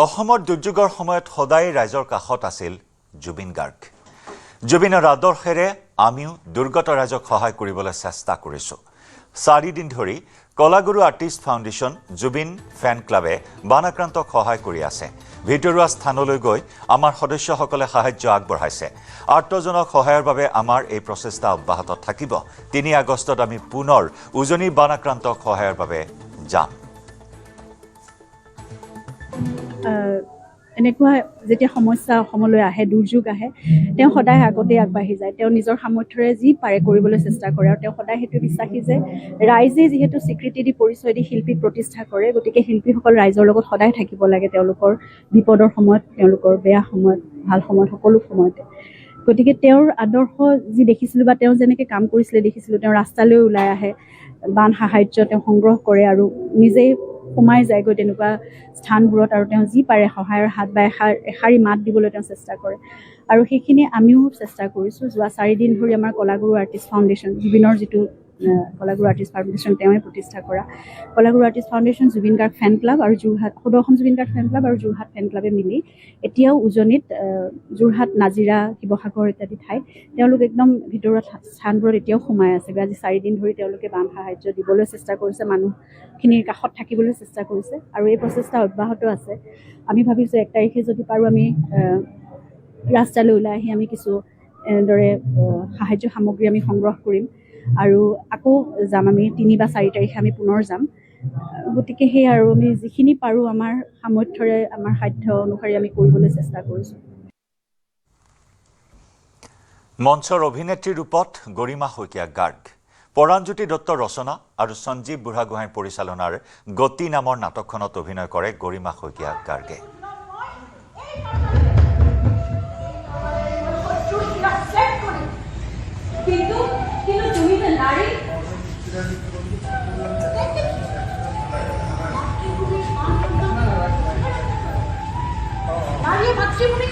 অসমৰ দুৰ্যোগৰ সময়ত সদায় ৰাইজৰ কাষত আছিল জুবিন গাৰ্গ। জুবিনৰ আদৰ্শেৰে আমিও দুৰ্গত ৰাইজক সহায় কৰিবলৈ চেষ্টা কৰিছোঁ। 4 দিন ধৰি কলাগুৰু আৰ্টিষ্ট ফাউণ্ডেশ্যন জুবিন ফেন ক্লাবে বানাক্ৰান্তক সহায় কৰি আছে। ভিতৰুৱা স্থানলৈ গৈ আমাৰ সদস্যসকলে সাহায্য আগবঢ়াইছে। আৰ্তজনক সহায়ৰ বাবে আমাৰ এই প্ৰচেষ্টা অব্যাহত থাকিব। 3 আগষ্টত আমি পুনৰ উজনি বানাক্ৰান্তক সহায়ৰ বাবে যাম। এনেকুৱা যেতিয়া সমস্যা অসমলৈ আহে, দুৰ্যোগ আহে, তেওঁ সদায় আগতে আগবাঢ়ি যায়। তেওঁ নিজৰ সামৰ্থ্যৰে যি পাৰে কৰিবলৈ চেষ্টা কৰে আৰু তেওঁ সদায় সেইটো বিশ্বাসী যে ৰাইজে যিহেতু স্বীকৃতি দি পৰিচয় দি শিল্পীক প্ৰতিষ্ঠা কৰে, গতিকে শিল্পীসকল ৰাইজৰ লগত সদায় থাকিব লাগে, তেওঁলোকৰ বিপদৰ সময়ত, তেওঁলোকৰ বেয়া সময়ত, ভাল সময়ত, সকলো সময়তে। গতিকে তেওঁৰ আদৰ্শ যি দেখিছিলোঁ বা তেওঁ যেনেকৈ কাম কৰিছিলে দেখিছিলোঁ, তেওঁ ৰাস্তালৈ ওলাই আহে, বান সাহাৰ্য তেওঁ সংগ্ৰহ কৰে আৰু নিজেই সোমাই যায়গৈ তেনেকুৱা স্থানবোৰত আৰু তেওঁ যি পাৰে সহায়ৰ হাত বা এষাৰি মাত দিবলৈ তেওঁ চেষ্টা কৰে। আৰু সেইখিনি আমিও চেষ্টা কৰিছোঁ। যোৱা 4 দিন ধৰি আমাৰ কলাগুৰু আৰ্টিষ্ট ফাউণ্ডেশ্যন, জুবিনৰ যিটো কলাগুৰু আৰ্টিষ্ট ফাউণ্ডেশ্যন তেওঁৱে প্ৰতিষ্ঠা কৰা Kalaguru artist foundation, Zubeen Garg fan club আৰু যোৰহাট সদৌ অসম জুবিন গাৰ্গ ফেন ক্লাব আৰু যোৰহাট ফেন ক্লাবে মিলি এতিয়াও উজনিত যোৰহাট, নাজিৰা, শিৱসাগৰ ইত্যাদি ঠাইত তেওঁলোক একদম ভিতৰুৱা স্থানবোৰত এতিয়াও সোমাই আছে। আজি 4 দিন ধৰি তেওঁলোকে বান সাহাৰ্য দিবলৈ চেষ্টা কৰিছে, মানুহখিনিৰ কাষত থাকিবলৈ চেষ্টা কৰিছে আৰু এই প্ৰচেষ্টা অব্যাহত আছে। আমি ভাবিছোঁ 1 তাৰিখে যদি পাৰোঁ আমি ৰাস্তালৈ ওলাই আহি আমি কিছু এনেদৰে সাহাৰ্য সামগ্ৰী আমি সংগ্ৰহ কৰিম আৰু আকৌ যাম। আমি 3 বা 4 তাৰিখে আমি পুনৰ যাম। গতিকে সেই আৰু আমি যিখিনি পাৰোঁ আমাৰ সামৰ্থ্যৰে, আমাৰ সাধ্য অনুসৰি আমি কৰিবলৈ চেষ্টা কৰিছোঁ। মঞ্চৰ অভিনেত্ৰী ৰূপত গৰিমা শইকীয়া গাৰ্গ, পৰাণজ্যোতি দত্তৰ ৰচনা আৰু সঞ্জীৱ বুঢ়াগোহাঁইৰ পৰিচালনাৰ গতি নামৰ নাটকখনত অভিনয় কৰে গৰিমা শইকীয়া গাৰ্গে। মাতৃভূমি